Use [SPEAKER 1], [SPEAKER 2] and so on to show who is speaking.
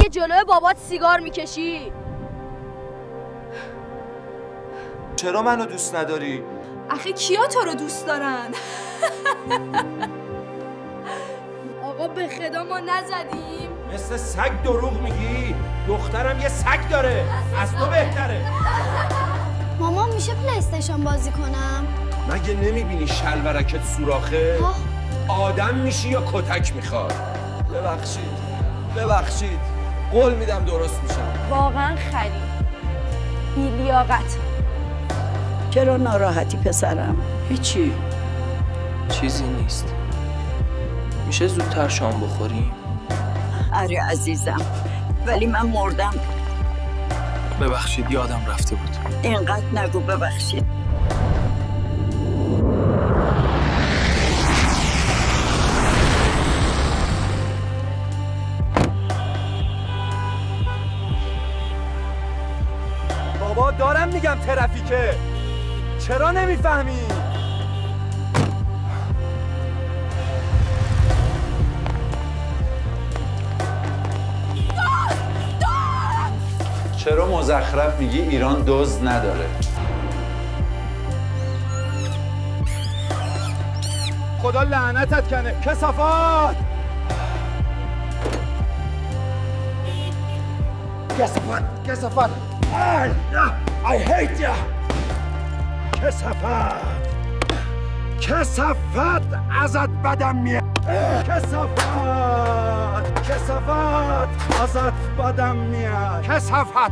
[SPEAKER 1] مگه جلوی بابات سیگار میکشی؟
[SPEAKER 2] چرا منو دوست نداری؟
[SPEAKER 3] آخه کیا تو رو دوست دارن؟
[SPEAKER 1] آقا به خدا ما نزدیم.
[SPEAKER 4] مثل سگ دروغ میگی؟ دخترم یه سگ داره، از تو بهتره.
[SPEAKER 5] مامان میشه پلی استیشن بازی کنم؟
[SPEAKER 4] مگه نمیبینی شلورکت سوراخه؟ آدم میشی یا کتک میخواد؟
[SPEAKER 2] ببخشید قول میدم درست میشم.
[SPEAKER 1] واقعا خری بی‌لیاقت.
[SPEAKER 6] چرا ناراحتی پسرم؟
[SPEAKER 7] هیچی، چیزی نیست. میشه زودتر شام بخوریم؟
[SPEAKER 6] آره عزیزم، ولی من مردم.
[SPEAKER 7] ببخشید یادم رفته بود.
[SPEAKER 6] اینقدر نگو ببخشید.
[SPEAKER 2] بابا دارم میگم ترافیکه، چرا نمیفهمی؟
[SPEAKER 8] چرا مزخرف میگی ایران دزد نداره؟
[SPEAKER 2] خدا لعنتت کنه کثافات! کثافات! I hate you! کثافت ازت بدم میاد. کثافت ازت بدم میاد. کثافت